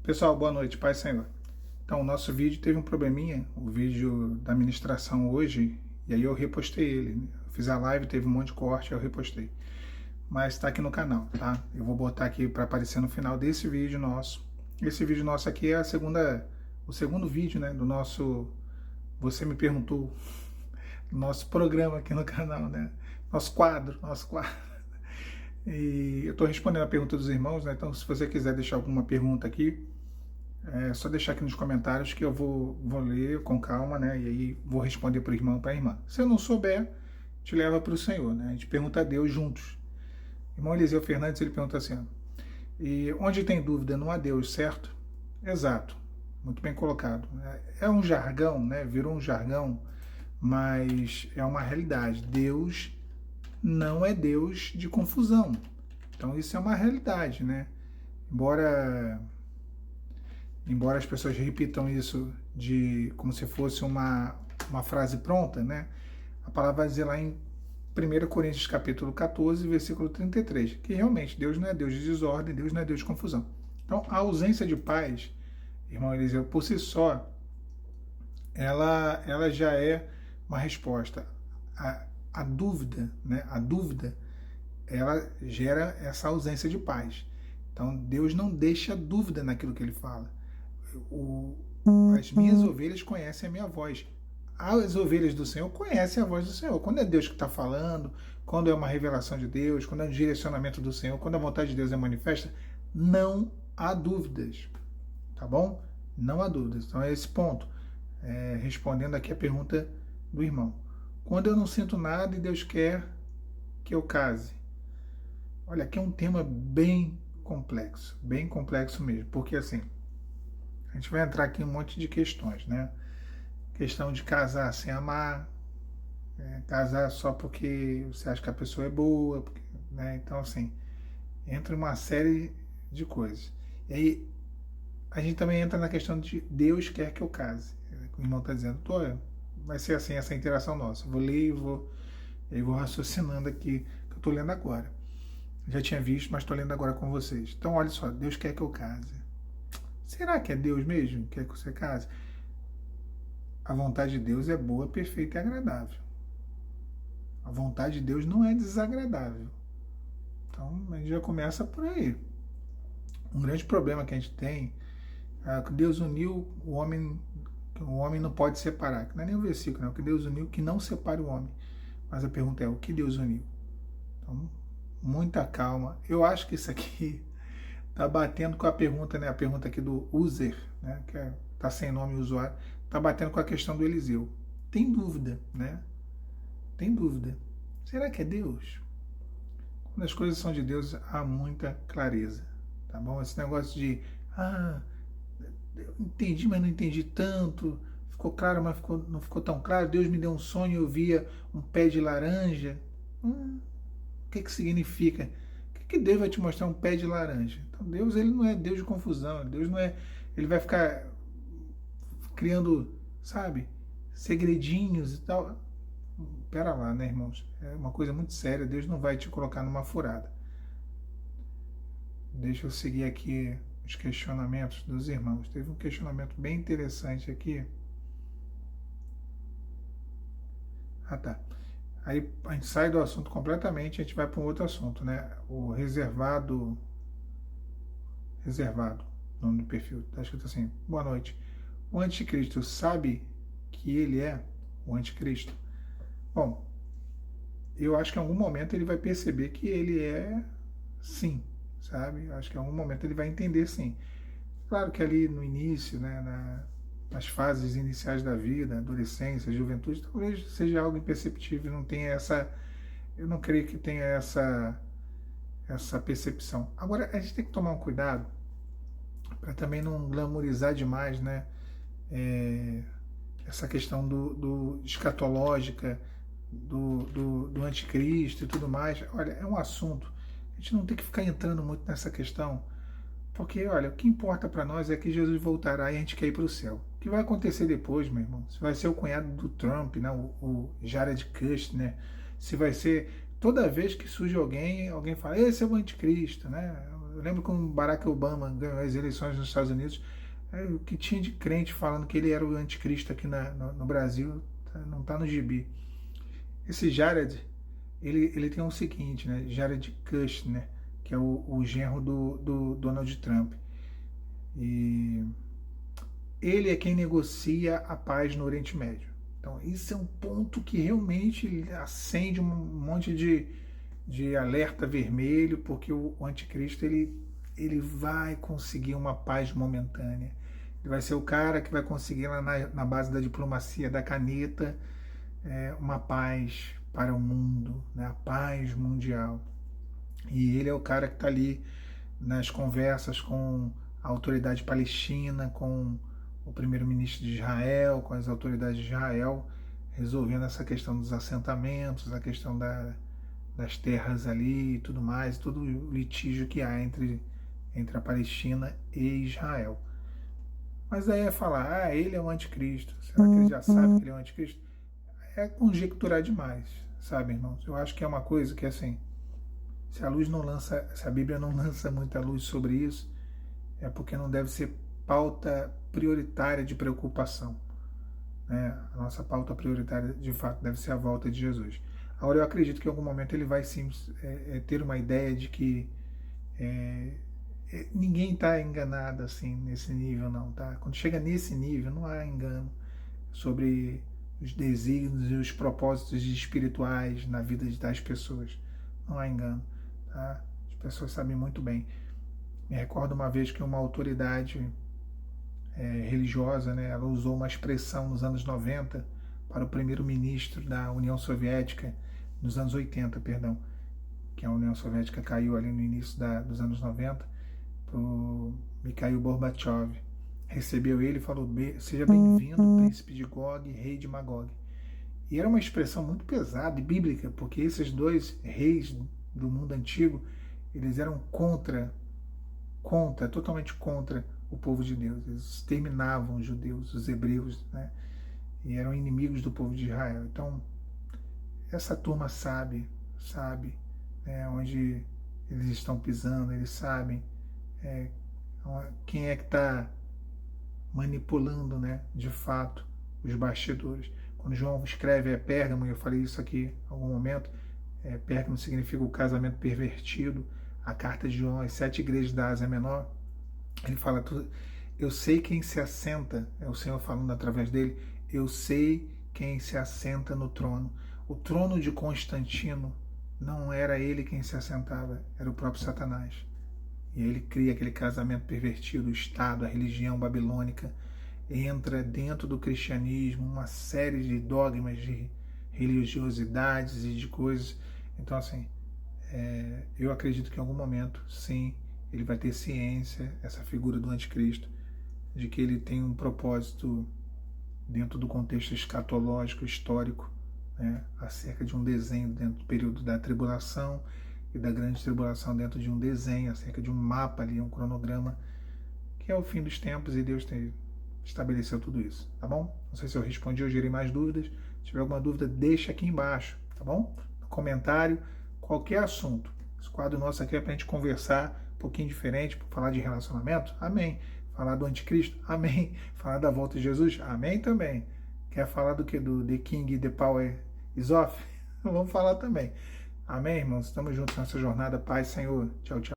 Pessoal, boa noite, Pai Senhor. Então, o nosso vídeo teve um probleminha, o vídeo da ministração hoje, e aí eu repostei ele. Eu fiz a live, teve um monte de corte, eu repostei. Mas está aqui no canal, tá? Eu vou botar aqui para aparecer no final desse vídeo nosso. Esse vídeo nosso aqui é o segundo vídeo, né, do nosso Você Me Perguntou, nosso programa aqui no canal, né? Nosso quadro. E eu estou respondendo a pergunta dos irmãos, né? Então, se você quiser deixar alguma pergunta aqui, é só deixar aqui nos comentários que eu vou ler com calma, né? E aí vou responder para o irmão, para a irmã. Se eu não souber, te leva para o Senhor, né? A gente pergunta a Deus juntos. O irmão Eliseu Fernandes, ele pergunta assim, ó, e onde tem dúvida, não há Deus, certo? Exato, muito bem colocado. É um jargão, né? Virou um jargão, mas é uma realidade. Deus não é Deus de confusão. Então isso é uma realidade, né? Embora as pessoas repitam isso como se fosse uma frase pronta, né? A palavra vai dizer lá em 1 Coríntios capítulo 14, versículo 33, que realmente Deus não é Deus de desordem, Deus não é Deus de confusão. Então, a ausência de paz, irmão Eliseu, por si só, ela já é uma resposta. A dúvida, né? A dúvida, ela gera essa ausência de paz. Então, Deus não deixa dúvida naquilo que ele fala. As minhas ovelhas conhecem a minha voz. As ovelhas do Senhor conhecem a voz do Senhor. Quando é Deus que está falando, quando é uma revelação de Deus, quando é um direcionamento do Senhor, quando a vontade de Deus é manifesta, não há dúvidas. Tá bom? Não há dúvidas. Então é esse ponto. Respondendo aqui a pergunta do irmão. Quando eu não sinto nada e Deus quer que eu case? Olha, aqui é um tema bem complexo mesmo. Porque assim, a gente vai entrar aqui em um monte de questões, né? Questão de casar sem amar, casar só porque você acha que a pessoa é boa, né? Então, assim, entra uma série de coisas. E aí, a gente também entra na questão de Deus quer que eu case. O irmão está dizendo, vai ser assim essa interação nossa. Eu vou ler e vou raciocinando aqui, que eu estou lendo agora. Já tinha visto, mas estou lendo agora com vocês. Então, olha só, Deus quer que eu case. Será que é Deus mesmo que quer que você case? A vontade de Deus é boa, perfeita e agradável. A vontade de Deus não é desagradável. Então, a gente já começa por aí. Um grande problema que a gente tem é que Deus uniu o homem não pode separar. Não é nem o versículo, não. Que Deus uniu que não separe o homem. Mas a pergunta é, o que Deus uniu? Então, muita calma. Eu acho que isso aqui está batendo com a pergunta, né? A pergunta aqui do user, né? Que está sem nome o usuário. Está batendo com a questão do Eliseu. Tem dúvida, né? Tem dúvida. Será que é Deus? Quando as coisas são de Deus, há muita clareza, tá bom? Esse negócio de, eu entendi, mas não entendi tanto, ficou claro, mas não ficou tão claro, Deus me deu um sonho, eu via um pé de laranja. O que significa? O que Deus vai te mostrar um pé de laranja? Então Deus, ele não é Deus de confusão, Deus não é, ele vai ficar criando, sabe, segredinhos e tal. Pera lá, né, irmãos? É uma coisa muito séria, Deus não vai te colocar numa furada. Deixa eu seguir aqui os questionamentos dos irmãos. Teve um questionamento bem interessante aqui. Tá. Aí a gente sai do assunto completamente, a gente vai para um outro assunto, né? O reservado, nome do perfil, está escrito assim, boa noite. O anticristo sabe que ele é o anticristo? Bom, eu acho que em algum momento ele vai perceber que ele é sim, sabe? Eu acho que em algum momento ele vai entender sim. Claro que ali no início, né, nas fases iniciais da vida, adolescência, juventude, talvez seja algo imperceptível, não tenha eu não creio que tenha essa percepção. Agora, a gente tem que tomar um cuidado para também não glamorizar demais, né? Essa questão do escatológica, do anticristo e tudo mais. Olha, é um assunto, a gente não tem que ficar entrando muito nessa questão, porque, olha, o que importa para nós é que Jesus voltará e a gente quer ir para o céu. O que vai acontecer depois, meu irmão? Se vai ser o cunhado do Trump, né? o Jared Kushner, né? Se vai ser... Toda vez que surge alguém fala, esse é o anticristo, né? Eu lembro quando Barack Obama ganhou as eleições nos Estados Unidos, o que tinha de crente falando que ele era o anticristo aqui no Brasil, não está no gibi. Esse Jared, ele tem o seguinte, né? Jared Kushner, que é o genro do Donald Trump. E ele é quem negocia a paz no Oriente Médio. Então, isso é um ponto que realmente acende um monte de alerta vermelho, porque o anticristo ele vai conseguir uma paz momentânea. Ele vai ser o cara que vai conseguir lá na base da diplomacia, da caneta, uma paz para o mundo, né? A paz mundial. E ele é o cara que está ali nas conversas com a autoridade palestina, com o primeiro-ministro de Israel, com as autoridades de Israel, resolvendo essa questão dos assentamentos, a questão das terras ali e tudo mais, todo o litígio que há entre a Palestina e Israel. Mas aí é falar, ele é o anticristo. Será que ele já sabe que ele é o anticristo? É conjecturar demais, sabe, irmãos? Eu acho que é uma coisa que, assim, se a Bíblia não lança muita luz sobre isso, é porque não deve ser pauta prioritária de preocupação. Né? A nossa pauta prioritária, de fato, deve ser a volta de Jesus. Agora, eu acredito que em algum momento ele vai sim ter uma ideia de que ninguém está enganado assim nesse nível, não, tá? Quando chega nesse nível, não há engano sobre os desígnios e os propósitos espirituais na vida das pessoas. Não há engano, tá? As pessoas sabem muito bem. Me recordo uma vez que uma autoridade religiosa, né, ela usou uma expressão nos anos 90 para o primeiro-ministro da União Soviética, nos anos 80, perdão, que a União Soviética caiu ali no início dos anos 90, para o Mikhail Gorbachev. Recebeu ele e falou, seja bem-vindo, príncipe de Gog, rei de Magog. E era uma expressão muito pesada e bíblica, porque esses dois reis do mundo antigo, eles eram totalmente contra o povo de Deus. Eles exterminavam os judeus, os hebreus, né? E eram inimigos do povo de Israel. Então, essa turma sabe né, onde eles estão pisando, eles sabem quem é que está manipulando, né, de fato, os bastidores. Quando João escreve Pérgamo, eu falei isso aqui em algum momento, Pérgamo significa o casamento pervertido. A carta de João às 7 igrejas da Ásia Menor, ele fala, eu sei quem se assenta, é o Senhor falando através dele, eu sei quem se assenta no trono. O trono de Constantino não era ele quem se assentava, era o próprio Satanás. E aí ele cria aquele casamento pervertido, o Estado, a religião babilônica, entra dentro do cristianismo, uma série de dogmas, de religiosidades e de coisas. Então, assim, eu acredito que em algum momento, sim, ele vai ter ciência, essa figura do anticristo, de que ele tem um propósito dentro do contexto escatológico, histórico, né, acerca de um desenho dentro do período da tribulação e da grande tribulação, dentro de um desenho, acerca de um mapa ali, um cronograma, que é o fim dos tempos, e Deus estabeleceu tudo isso, tá bom? Não sei se eu respondi ou gerei mais dúvidas. Se tiver alguma dúvida, deixa aqui embaixo, tá bom? No comentário, qualquer assunto. Esse quadro nosso aqui é para a gente conversar um pouquinho diferente, para falar de relacionamento, amém. Falar do anticristo, amém. Falar da volta de Jesus, amém também. Quer falar do que? Do The King, The Power is Off? Vamos falar também. Amém, irmãos? Estamos juntos nessa jornada. Paz, Senhor. Tchau, tchau.